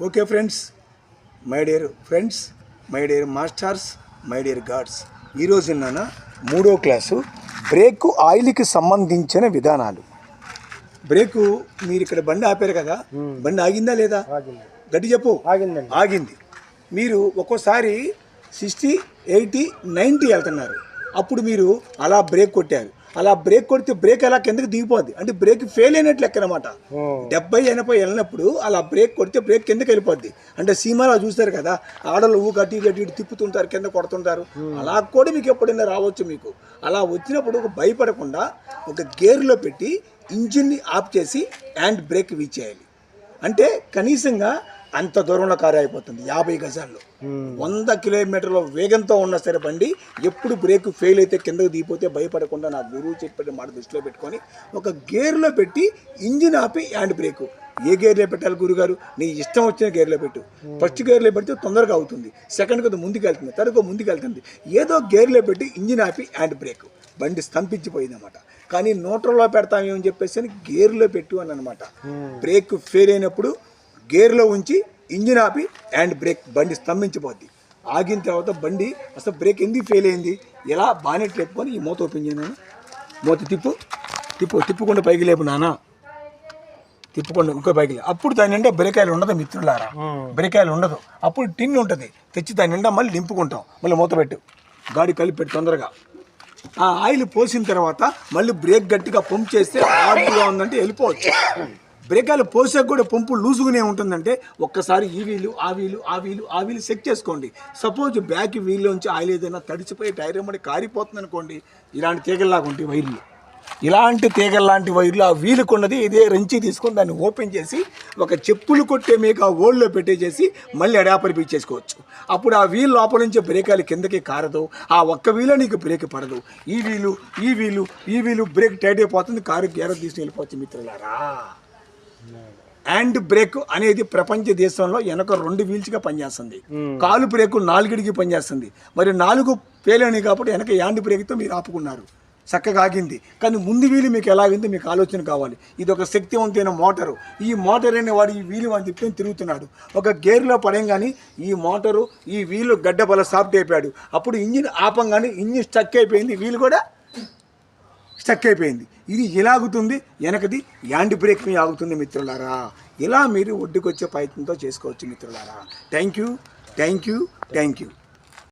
Okay friends, my dear masters, my dear God's, ఈరోజు నాన్న 3వ క్లాసు బ్రేకు ఆయిల్కి సంబంధించిన విధానాలు. బ్రేకు మీరు ఇక్కడ బండి ఆపారు కదా, బండి ఆగిందా లేదా? గట్టి చెప్పు. ఆగింది. మీరు ఒక్కోసారి 60, 80, 90 వెళ్తున్నారు. అప్పుడు మీరు అలా బ్రేక్ కొట్టారు. అలా బ్రేక్ కొడితే బ్రేక్ అలా కిందకి దిగిపోద్ది, అంటే బ్రేక్ ఫెయిల్ అయినట్లు లెక్క అనమాట. 70, 80 వెళ్ళినప్పుడు అలా బ్రేక్ కొడితే బ్రేక్ కిందకి వెళ్ళిపోద్ది. అంటే సినిమాలో చూస్తారు కదా, ఆడలు ఊ గట్టి గట్టి తిప్పుతుంటారు, కింద కొడుతుంటారు. అలా కూడా మీకు ఎప్పుడైనా రావచ్చు. మీకు అలా వచ్చినప్పుడు భయపడకుండా ఒక గేర్లో పెట్టి ఇంజిన్ని ఆఫ్ చేసి హ్యాండ్ బ్రేక్ వీచేయాలి. అంటే కనీసంగా అంత దూరంలో కారు అయిపోతుంది. 50 గజాల్లో 100 కిలోమీటర్ల వేగంతో ఉన్నా సరే బండి ఎప్పుడు బ్రేక్ ఫెయిల్ అయితే కిందకు దిగిపోతే భయపడకుండా నా గురువు చెప్పిన మాట దృష్టిలో పెట్టుకొని ఒక గేర్లో పెట్టి ఇంజిన్ ఆపి హ్యాండ్ బ్రేక్. ఏ గేర్లో పెట్టాలి గురుగారు? నీ ఇష్టం వచ్చిన గేర్లో పెట్టు. ఫస్ట్ గేర్లో పెడితే తొందరగా అవుతుంది, సెకండ్ కొద్ది ముందుకు వెళ్తుంది, థర్డ్ ముందుకు వెళ్తుంది. ఏదో గేర్లో పెట్టి ఇంజిన్ ఆపి హ్యాండ్ బ్రేక్. బండి స్తంభించిపోయింది అనమాట. కానీ న్యూట్రల్లో పెడతామేమని చెప్పేసి అని గేర్లో పెట్టు అని అనమాట. బ్రేక్ ఫెయిల్ అయినప్పుడు గేర్లో ఉంచి ఇంజిన్ ఆపి హ్యాండ్ బ్రేక్, బండి స్తంభించిపోద్ది. ఆగిన తర్వాత బండి అసలు బ్రేక్ ఎందుకు ఫెయిల్ అయింది, ఎలా బానెట్ లేపుకొని ఈ మూత ఓపెన్ చేయను. మూత తిప్పుకుండా పైకి లేపు నాన్న, తిప్పుకుండా ఇంకో పైకి. అప్పుడు దాని నిండా బ్రేకాయలు ఉండదు మిత్రులారా, బ్రేకాయలు ఉండదు. అప్పుడు టిన్ ఉంటుంది, తెచ్చి దాని నిండా మళ్ళీ నింపుకుంటాం. మళ్ళీ మూత పెట్టు, గాడి కలిపి పెట్టు తొందరగా. ఆ ఆయిల్ పోసిన తర్వాత మళ్ళీ బ్రేక్ గట్టిగా పంప్ చేస్తే హార్డ్గా ఉందంటే వెళ్ళిపోవచ్చు. బ్రేకాయలు పోసాక కూడా పంపు లూజుగానే ఉంటుందంటే ఒక్కసారి ఈ వీలు ఆ వీలు చెక్ చేసుకోండి. సపోజ్ బ్యాక్ వీల్లోంచి ఆయిల్ ఏదైనా తడిచిపోయి టైర్ ఏమని కారిపోతుంది అనుకోండి, ఇలాంటి తీగల్లాగా ఉంటాయి వైర్లు. ఇలాంటి తీగల్లాంటి వైర్లు ఆ వీలు కొన్నది ఇదే రెంచి తీసుకొని దాన్ని ఓపెన్ చేసి ఒక చెప్పులు కొట్టే మీకు ఆ ఓల్డ్లో పెట్టేసేసి మళ్ళీ అడాపరి పీచేసుకోవచ్చు. అప్పుడు ఆ వీల్ లోపల నుంచి బ్రేకాయలు కిందకి కారదు, ఆ ఒక్క వీలో నీకు బ్రేక్ పడదు. ఈ వీలు బ్రేక్ టైట్ అయిపోతుంది, కారు గేర తీసుకుని వెళ్ళిపోవచ్చు మిత్రులారా. హ్యాండ్ బ్రేక్ అనేది ప్రపంచ దేశంలో వెనక 2 వీల్స్గా పనిచేస్తుంది. కాలు బ్రేకు 4కి పనిచేస్తుంది. మరి 4 ఫెయిల్ అయినాయి కాబట్టి వెనక హ్యాండ్ బ్రేక్తో మీరు ఆపుకున్నారు, చక్కగా ఆగింది. కానీ ముందు వీలు మీకు ఎలాగింది మీకు ఆలోచన కావాలి. ఇది ఒక శక్తివంతమైన మోటారు. ఈ మోటార్ అనే వాడు ఈ వీలు అని చెప్పి తిరుగుతున్నాడు. ఒక గేర్లో పడంగానే ఈ మోటారు ఈ వీలు గడ్డబల సాఫ్ట్ అయిపోయాడు. అప్పుడు ఇంజిన్ ఆపంగానే ఇంజిన్ స్టక్ అయిపోయింది, వీలు కూడా స్టక్ అయిపోయింది. ఇది ఎలాగుతుంది, వెనకది హ్యాండ్ బ్రేక్ మీ ఆగుతుంది మిత్రులారా. ఇలా మీరు ఒడ్డుకొచ్చే ప్రయత్నంతో చేసుకోవచ్చు మిత్రులారా. Thank you.